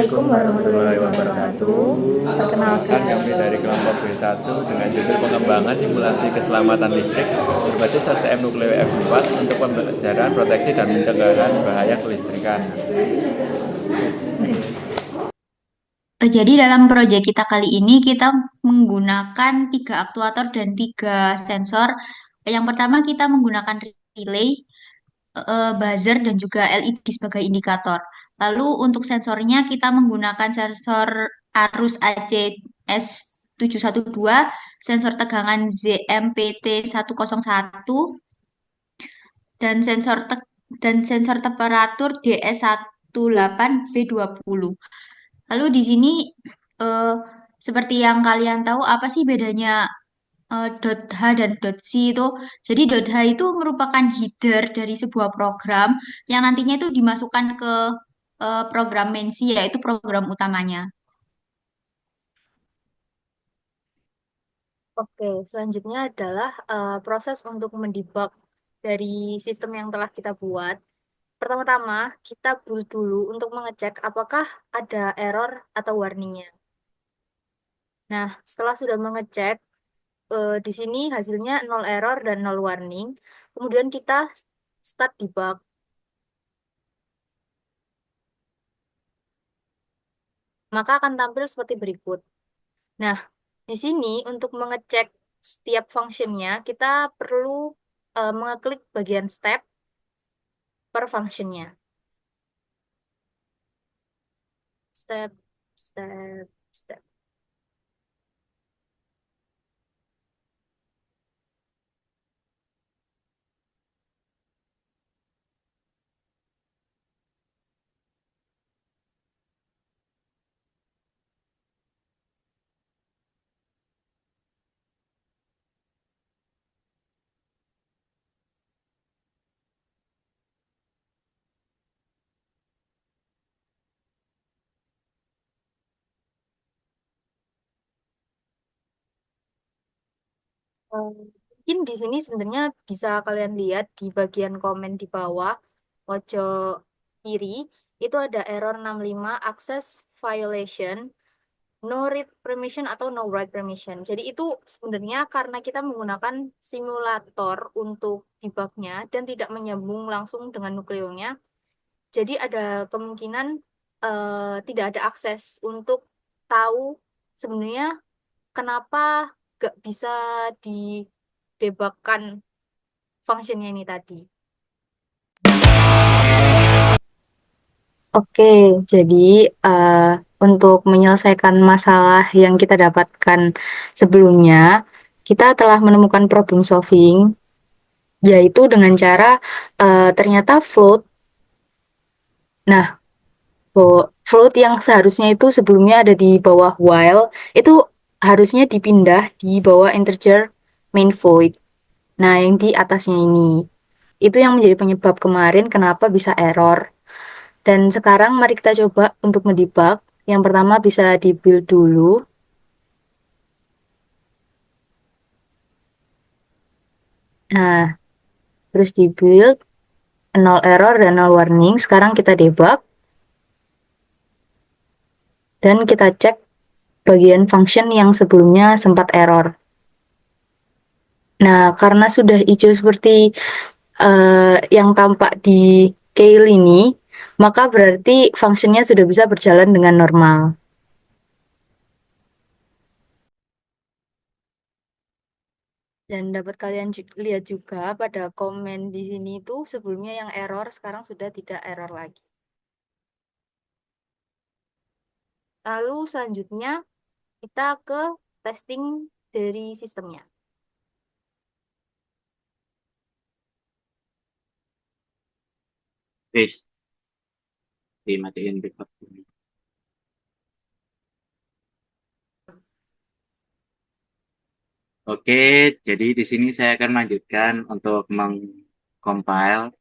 Assalamualaikum warahmatullahi wabarakatuh. Perkenalkan Perkenalkan, kami dari kelompok B1 dengan judul pengembangan simulasi keselamatan listrik berbasis STM Nukleo F4 untuk pembelajaran proteksi dan pencegahan bahaya kelistrikan. Jadi dalam proyek kita kali ini kita menggunakan 3 aktuator dan 3 sensor. Yang pertama kita menggunakan relay, buzzer dan juga LED sebagai indikator. Lalu untuk sensornya kita menggunakan sensor arus ACS 712, sensor tegangan ZMPT 101 dan sensor temperatur DS18B20. Lalu di sini eh, seperti yang kalian tahu apa sih bedanya .h dan .c itu? Jadi .h itu merupakan header dari sebuah program yang nantinya itu dimasukkan ke program main C, yaitu program utamanya. Oke, selanjutnya adalah proses untuk mendebug dari sistem yang telah kita buat. Pertama-tama, kita build dulu untuk mengecek apakah ada error atau warningnya. Nah, setelah sudah mengecek, di sini hasilnya 0 error dan 0 warning. Kemudian kita start debug. Maka akan tampil seperti berikut. Nah, di sini untuk mengecek setiap functionnya, kita perlu mengeklik bagian step per functionnya. Step, step, step. Mungkin di sini sebenarnya bisa kalian lihat di bagian komen di bawah pojok kiri itu ada error 65 access violation, no read permission atau no write permission. Jadi itu sebenarnya karena kita menggunakan simulator untuk debugnya dan tidak menyambung langsung dengan nukleonya. Jadi ada kemungkinan tidak ada akses untuk tahu sebenarnya kenapa gak bisa didebugkan functionnya ini tadi. Oke, jadi untuk menyelesaikan masalah yang kita dapatkan sebelumnya, kita telah menemukan problem solving, yaitu dengan cara ternyata float. Nah, float yang seharusnya itu sebelumnya ada di bawah while, itu harusnya dipindah di bawah integer main void. Nah, yang di atasnya ini. Itu yang menjadi penyebab kemarin kenapa bisa error. Dan sekarang mari kita coba untuk mendebug. Yang pertama bisa di-build dulu. Nah, terus di-build, 0 error dan 0 warning. Sekarang kita debug. Dan kita cek bagian function yang sebelumnya sempat error. Nah, karena sudah hijau seperti yang tampak di Keil ini, maka berarti fungsinya sudah bisa berjalan dengan normal. Dan dapat kalian lihat juga pada komen di sini itu sebelumnya yang error, sekarang sudah tidak error lagi. Lalu selanjutnya kita ke testing dari sistemnya. Please dimatiin record. Oke, jadi di sini saya akan melanjutkan untuk mengcompile.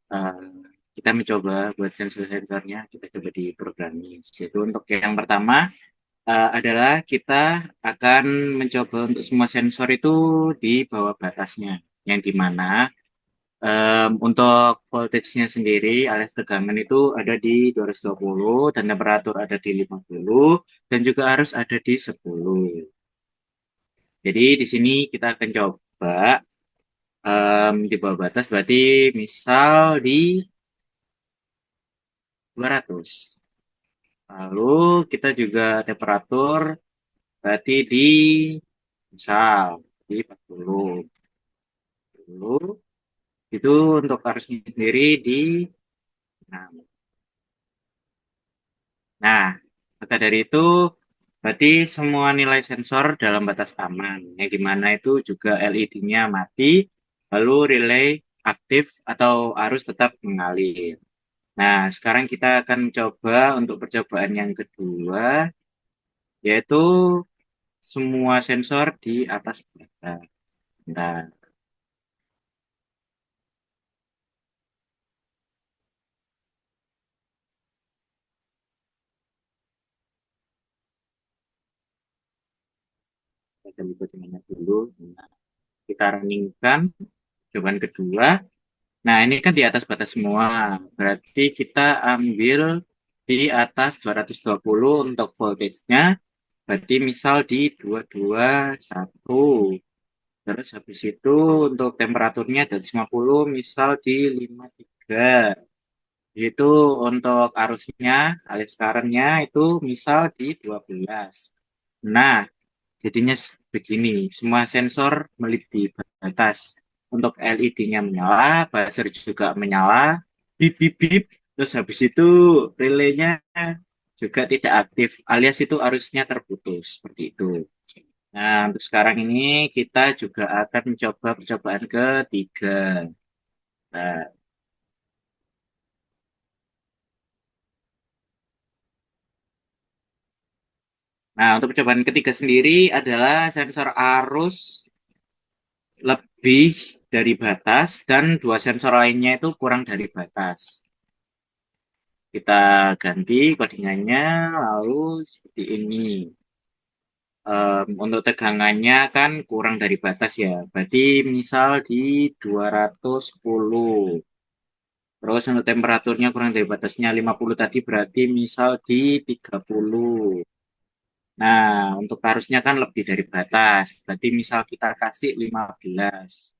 Uh, kita mencoba buat sensor-sensornya, kita coba di programming. Jadi untuk yang pertama adalah kita akan mencoba untuk semua sensor itu di bawah batasnya, yang dimana Untuk voltage-nya sendiri alias tegangan itu ada di 220 dan temperatur ada di 50 dan juga arus ada di 10. Jadi di sini kita akan coba di bawah batas berarti misal di 200. Lalu kita juga temperatur berarti di misal di 40. Lalu itu untuk arusnya sendiri di 6. Nah, maka dari itu berarti semua nilai sensor dalam batas aman, yang dimana itu juga LED-nya mati, lalu relay aktif atau arus tetap mengalir. Nah, sekarang kita akan coba untuk percobaan yang kedua, yaitu semua sensor di atas batas. Nah, kita lihat dulu. Nah, kita runningkan cobaan kedua. Nah, ini kan di atas batas semua. Berarti kita ambil di atas 220 untuk voltage-nya. Berarti misal di 221. Terus habis itu untuk temperaturnya 250 misal di 53. Itu untuk arusnya, alias current-nya itu misal di 12. Nah, jadinya begini, semua sensor melebihi batas. Untuk LED-nya menyala, buzzer juga menyala, bip bip bip. Terus habis itu relaynya juga tidak aktif, alias itu arusnya terputus seperti itu. Nah, untuk sekarang ini kita juga akan mencoba percobaan ketiga. Nah, untuk percobaan ketiga sendiri adalah sensor arus lebih dari batas dan dua sensor lainnya itu kurang dari batas. Kita ganti codingannya lalu seperti ini. Untuk tegangannya kan kurang dari batas ya. Berarti misal di 210. Terus untuk temperaturnya kurang dari batasnya 50 tadi berarti misal di 30. Nah, untuk arusnya kan lebih dari batas. Berarti misal kita kasih 15.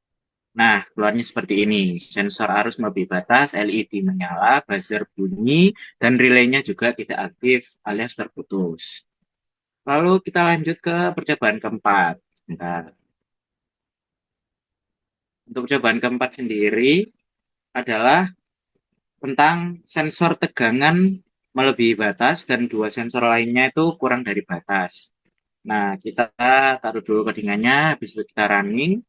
Nah, keluarnya seperti ini. Sensor arus melebihi batas, LED menyala, buzzer bunyi, dan relaynya juga tidak aktif alias terputus. Lalu kita lanjut ke percobaan keempat. Sebentar. Untuk percobaan keempat sendiri adalah tentang sensor tegangan melebihi batas dan dua sensor lainnya itu kurang dari batas. Nah, kita taruh dulu codingannya, habis itu kita running.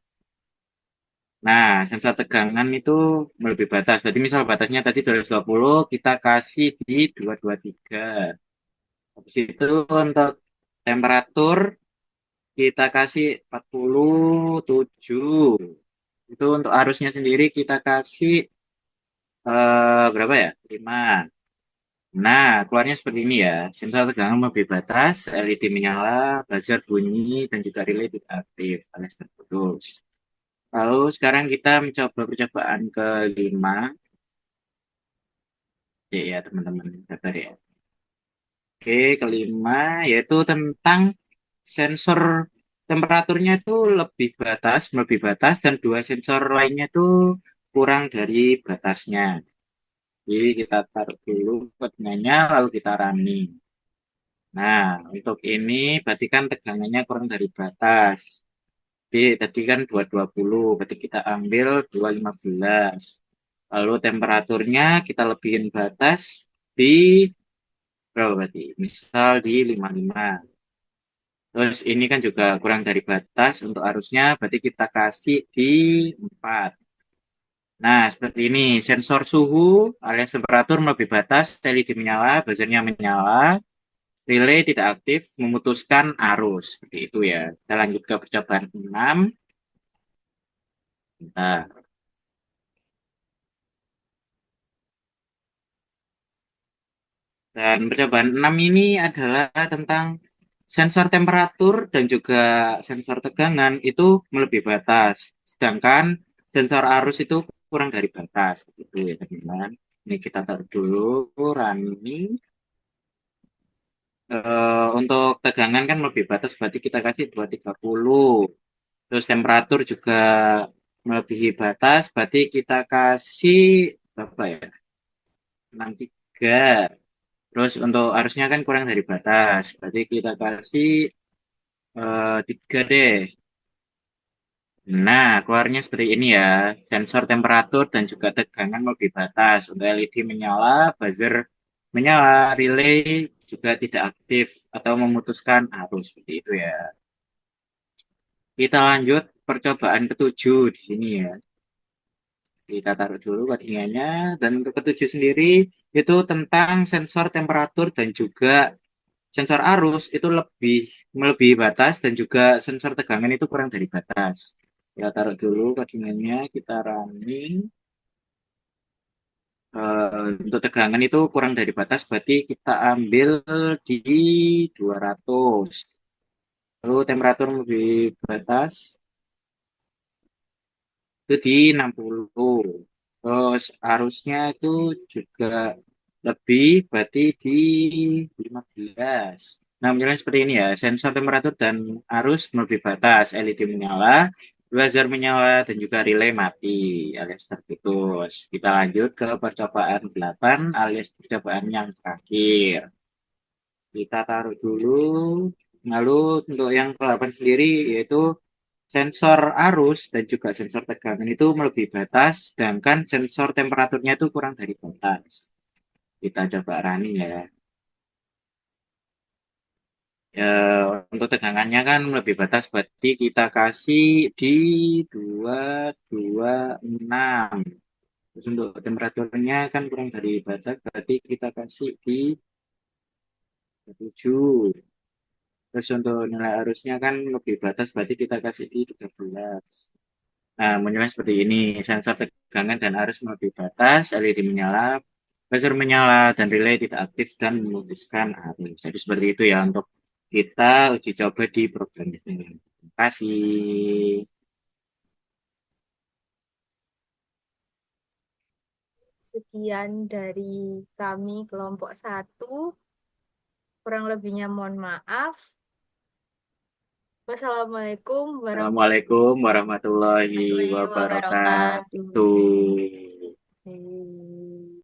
Nah, sensor tegangan itu melebihi batas. Jadi misal batasnya tadi 220, kita kasih di 223. Habis itu untuk temperatur kita kasih 47. Itu untuk arusnya sendiri kita kasih berapa ya? 5. Nah, keluarnya seperti ini ya. Sensor tegangan melebihi batas, LED menyala, buzzer bunyi, dan juga relay tidak aktif alias terputus. Lalu sekarang kita mencoba percobaan kelima. Ya, teman-teman, sabar ya. Oke, kelima yaitu tentang sensor temperaturnya itu melebihi batas, dan dua sensor lainnya itu kurang dari batasnya. Jadi kita taruh dulu codenya, lalu kita running. Nah, untuk ini berarti kan tegangannya kurang dari batas. Jadi tadi kan 220, berarti kita ambil 215. Lalu temperaturnya kita lebihin batas di berapa berarti? Misal di 55. Terus ini kan juga kurang dari batas untuk arusnya, berarti kita kasih di 4. Nah, seperti ini. Sensor suhu alias temperatur melebihi batas, LED menyala, buzzernya menyala, relay tidak aktif, memutuskan arus. Seperti itu ya. Kita lanjut ke percobaan 6. Bentar. Dan percobaan 6 ini adalah tentang sensor temperatur dan juga sensor tegangan itu melebihi batas. Sedangkan sensor arus itu kurang dari batas gitu ya teman-teman. Ini kita taruh dulu running. Untuk tegangan kan lebih batas berarti kita kasih 230. Terus temperatur juga melebihi batas berarti kita kasih berapa ya? 63. Terus untuk arusnya kan kurang dari batas berarti kita kasih 3 deh. Nah, keluarnya seperti ini ya. Sensor temperatur dan juga tegangan lebih batas. Untuk LED menyala, buzzer menyala, relay juga tidak aktif atau memutuskan arus seperti itu ya. Kita lanjut percobaan ketujuh di sini ya. Kita taruh dulu codingannya. Dan untuk ketujuh sendiri itu tentang sensor temperatur dan juga sensor arus itu lebih melebihi batas dan juga sensor tegangan itu kurang dari batas. Kita taruh dulu codingannya, kita running. Untuk tegangan itu kurang dari batas, berarti kita ambil di 200. Lalu temperatur lebih batas itu di 60. Terus arusnya itu juga lebih, berarti di 15. Nah, menjelaskan seperti ini ya, sensor temperatur dan arus lebih batas, LED menyala, buzzer menyala, dan juga relay mati alias terputus. Kita lanjut ke percobaan 8 alias percobaan yang terakhir. Kita taruh dulu. Lalu untuk yang ke-8 sendiri yaitu sensor arus dan juga sensor tegangan itu melebihi batas, sedangkan sensor temperaturnya itu kurang dari batas. Kita coba running ya. Ya, untuk tegangannya kan lebih batas, berarti kita kasih di 226. Terus untuk temperaturnya kan kurang dari batas, berarti kita kasih di 7. Terus untuk nilai arusnya kan lebih batas, berarti kita kasih di 13. Nah, menjelaskan seperti ini, sensor tegangan dan arus melebihi batas, LED menyala, buzzer menyala, dan relay tidak aktif dan memutuskan arus. Jadi seperti itu ya untuk kita uji coba di program ini. Terima kasih. Sekian dari kami kelompok satu. Kurang lebihnya mohon maaf. Wassalamualaikum warahmatullahi Assalamualaikum warahmatullahi Warahmatullahi wabarakatuh. wabarakatuh.